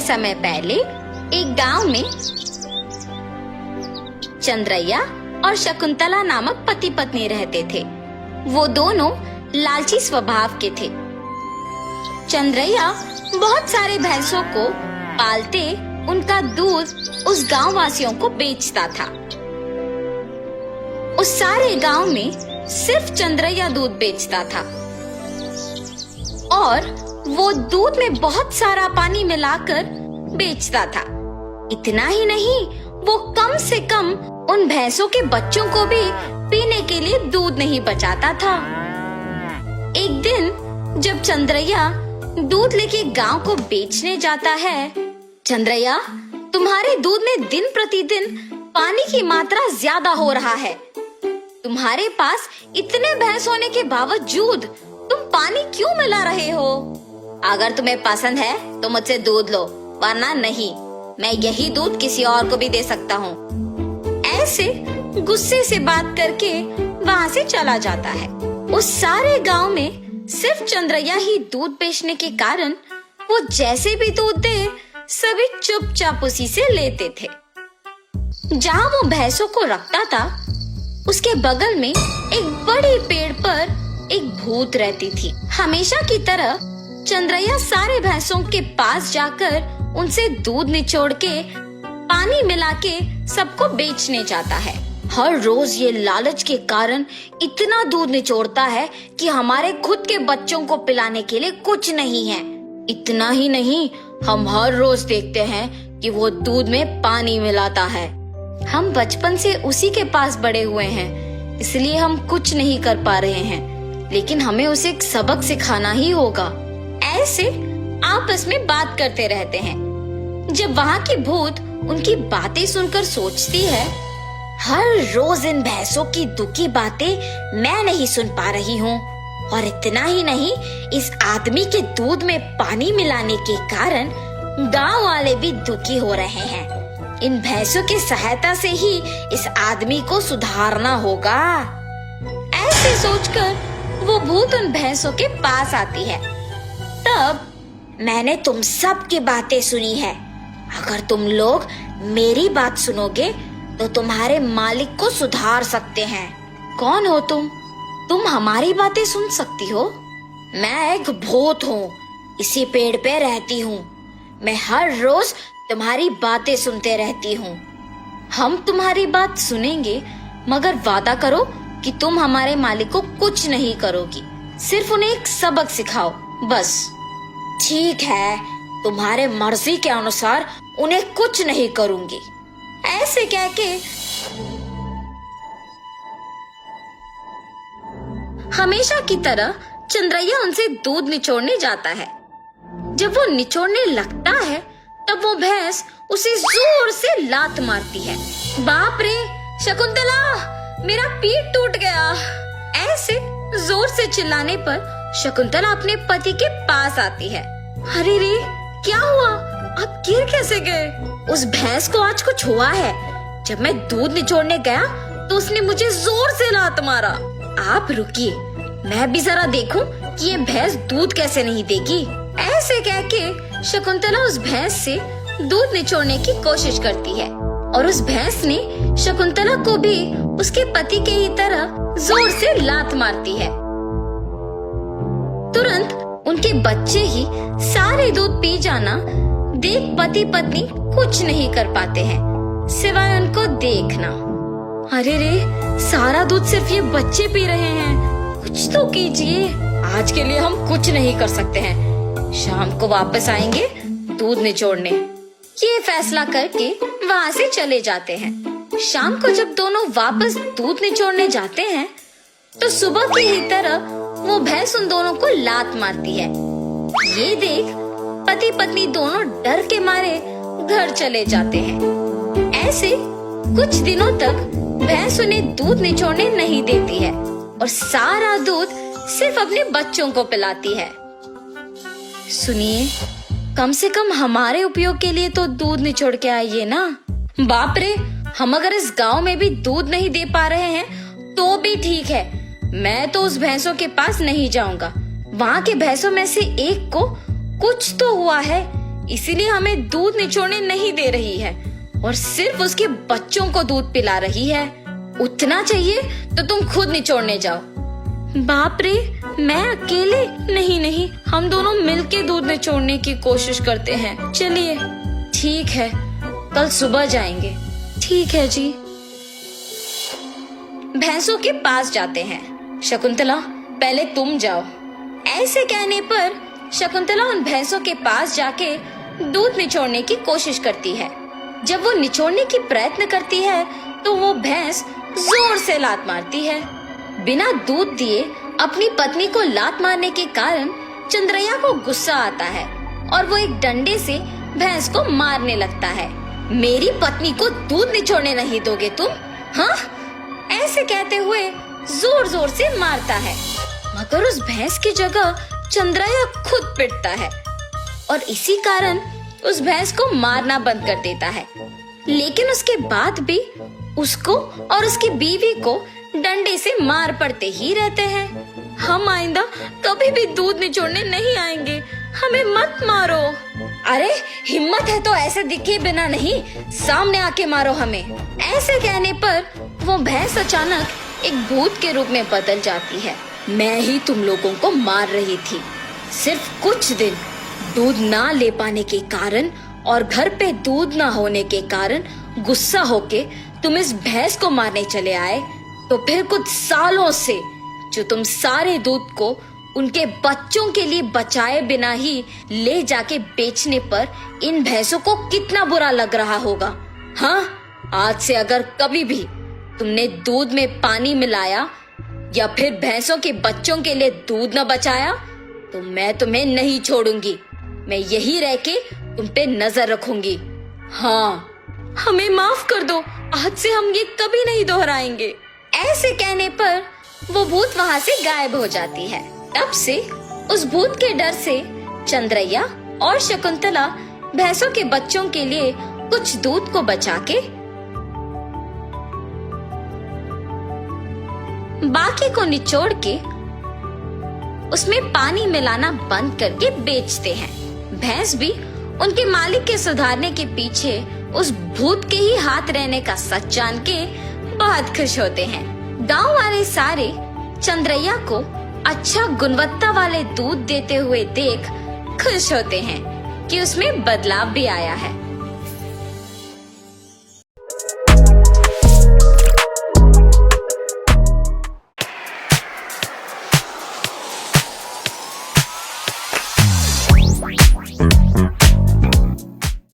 समय पहले एक गांव में चंद्रैया और शकुंतला नामक पति पत्नी रहते थे। वो दोनों लालची स्वभाव के थे। चंद्रैया बहुत सारे भैंसों को पालते उनका दूध उस गांव वासियों को बेचता था। उस सारे गांव में सिर्फ चंद्रैया दूध बेचता था और वो दूध में बहुत सारा पानी मिलाकर बेचता था। इतना ही नहीं, वो कम से कम उन भैंसों के बच्चों को भी पीने के लिए दूध नहीं बचाता था। एक दिन जब चंद्रैया दूध लेके गांव को बेचने जाता है, चंद्रैया, तुम्हारे दूध में दिन प्रतिदिन पानी की मात्रा ज्यादा हो रहा है। तुम्हारे पास इतने भैंस होने के बावजूद तुम पानी क्यों मिला रहे हो? अगर तुम्हें पसंद है तो मुझसे दूध लो, वरना नहीं। मैं यही दूध किसी और को भी दे सकता हूँ। ऐसे गुस्से से बात करके वहाँ से चला जाता है। उस सारे गांव में सिर्फ चंद्रैया ही दूध बेचने के कारण वो जैसे भी दूध दे, सभी चुपचाप उसी से लेते थे। जहाँ वो भैंसों को रखता था, उसके बगल में एक बड़े पेड़ पर एक भूत रहती थी। हमेशा की तरह चंद्रैया सारे भैंसों के पास जाकर उनसे दूध निचोड़ के पानी मिला के सबको बेचने जाता है। हर रोज ये लालच के कारण इतना दूध निचोड़ता है कि हमारे खुद के बच्चों को पिलाने के लिए कुछ नहीं है। इतना ही नहीं, हम हर रोज देखते हैं कि वो दूध में पानी मिलाता है। हम बचपन से उसी के पास बड़े हुए हैं, इसलिए हम कुछ नहीं कर पा रहे हैं, लेकिन हमें उसे एक सबक सिखाना ही होगा। ऐसे आपस में बात करते रहते हैं। जब वहाँ की भूत उनकी बातें सुनकर सोचती है, हर रोज इन भैंसों की दुखी बातें मैं नहीं सुन पा रही हूँ, और इतना ही नहीं, इस आदमी के दूध में पानी मिलाने के कारण गांव वाले भी दुखी हो रहे हैं। इन भैंसों की सहायता से ही इस आदमी को सुधारना होगा। ऐसे सोचकर वो भूत उन भैंसों के पास आती है। तब मैंने तुम सब की बातें सुनी है। अगर तुम लोग मेरी बात सुनोगे तो तुम्हारे मालिक को सुधार सकते हैं। कौन हो तुम? तुम हमारी बातें सुन सकती हो? मैं एक भूत हूँ, इसी पेड़ पे रहती हूँ। मैं हर रोज तुम्हारी बातें सुनते रहती हूँ। हम तुम्हारी बात सुनेंगे, मगर वादा करो कि तुम हमारे मालिक को कुछ नहीं करोगी, सिर्फ उन्हें एक सबक सिखाओ, बस। ठीक है, तुम्हारे मर्जी के अनुसार उन्हें कुछ नहीं करूंगी। ऐसे कह के हमेशा की तरह चंद्रैया उनसे दूध निचोड़ने जाता है। जब वो निचोड़ने लगता है, तब वो भैंस उसे जोर से लात मारती है। बाप रे शकुंतला, मेरा पीठ टूट गया। ऐसे जोर से चिल्लाने पर शकुंतला अपने पति के पास आती है। अरे रे, क्या हुआ? आप गिर कैसे गए? उस भैंस को आज कुछ हुआ है। जब मैं दूध निचोड़ने गया तो उसने मुझे जोर से लात मारा। आप रुकिए, मैं भी जरा देखूं कि ये भैंस दूध कैसे नहीं देगी। ऐसे कह के शकुंतला उस भैंस से दूध निचोड़ने की कोशिश करती है, और उस भैंस ने शकुंतला को भी उसके पति के ही तरह जोर से लात मारती है। तुरंत उनके बच्चे ही सारे दूध पी जाना देख पति पत्नी कुछ नहीं कर पाते हैं, सिवाय उनको देखना। अरे रे, सारा दूध सिर्फ ये बच्चे पी रहे हैं, कुछ तो कीजिए। आज के लिए हम कुछ नहीं कर सकते हैं, शाम को वापस आएंगे दूध निचोड़ने। ये फैसला करके वहाँ से चले जाते हैं। शाम को जब दोनों वापस दूध निचोड़ने जाते हैं, तो सुबह की ही तरह वो भैंस उन दोनों को लात मारती है। ये देख पति पत्नी दोनों डर के मारे घर चले जाते हैं। ऐसे कुछ दिनों तक भैंस उन्हें दूध निचोड़ने नहीं देती है और सारा दूध सिर्फ अपने बच्चों को पिलाती है। सुनिए, कम से कम हमारे उपयोग के लिए तो दूध निचोड़ के आइए ना। बाप रे, हम अगर इस गांव में भी दूध नहीं दे पा रहे हैं तो भी ठीक है, मैं तो उस भैंसों के पास नहीं जाऊंगा। वहाँ के भैंसों में से एक को कुछ तो हुआ है, इसीलिए हमें दूध निचोड़ने नहीं दे रही है और सिर्फ उसके बच्चों को दूध पिला रही है। उतना चाहिए तो तुम खुद निचोड़ने जाओ। बाप रे, मैं अकेले? नहीं नहीं, हम दोनों मिलके दूध निचोड़ने की कोशिश करते हैं। चलिए ठीक है, कल सुबह जाएंगे। ठीक है जी। भैंसों के पास जाते हैं। शकुंतला, पहले तुम जाओ। ऐसे कहने पर शकुंतला उन भैंसों के पास जाके दूध निचोड़ने की कोशिश करती है। जब वो निचोड़ने की प्रयत्न करती है तो वो भैंस जोर से लात मारती है। बिना दूध दिए अपनी पत्नी को लात मारने के कारण चंद्रैया को गुस्सा आता है और वो एक डंडे से भैंस को मारने लगता है। मेरी पत्नी को दूध निचोड़ने नहीं दोगे तुम? हाँ? ऐसे कहते हुए जोर जोर से मारता है, मगर उस भैंस की जगह चंद्रैया खुद पिटता है और इसी कारण उस भैंस को मारना बंद कर देता है। लेकिन उसके बाद भी उसको और उसकी बीवी को डंडे से मार पड़ते ही रहते हैं। हम आइंदा कभी भी दूध निचोड़ने नहीं आएंगे, हमें मत मारो। अरे हिम्मत है तो ऐसे दिखे बिना नहीं, सामने आके मारो हमें। ऐसे कहने पर वो भैंस अचानक एक भूत के रूप में बदल जाती है। मैं ही तुम लोगों को मार रही थी। सिर्फ कुछ दिन दूध ना ले पाने के कारण और घर पे दूध ना होने के कारण गुस्सा होके तुम इस भैंस को मारने चले आए, तो फिर कुछ सालों से जो तुम सारे दूध को उनके बच्चों के लिए बचाए बिना ही ले जाके बेचने पर इन भैंसों को कितना बुरा लग रहा होगा। हाँ, आज से अगर कभी भी तुमने दूध में पानी मिलाया या फिर भैंसों के बच्चों के लिए दूध न बचाया तो मैं तुम्हें नहीं छोड़ूंगी। मैं यही रह के तुम पे नजर रखूंगी। हाँ, हमें माफ कर दो, आज से हम ये कभी नहीं दोहराएंगे। ऐसे कहने पर वो भूत वहाँ से गायब हो जाती है। तब से उस भूत के डर से चंद्रैया और शकुंतला भैंसों के बच्चों के लिए कुछ दूध को बचा के बाकी को निचोड़ के उसमें पानी मिलाना बंद करके बेचते हैं। भैंस भी उनके मालिक के सुधारने के पीछे उस भूत के ही हाथ रहने का सच जान के बहुत खुश होते हैं। गांव वाले सारे चंद्रैया को अच्छा गुणवत्ता वाले दूध देते हुए देख खुश होते हैं कि उसमें बदलाव भी आया है।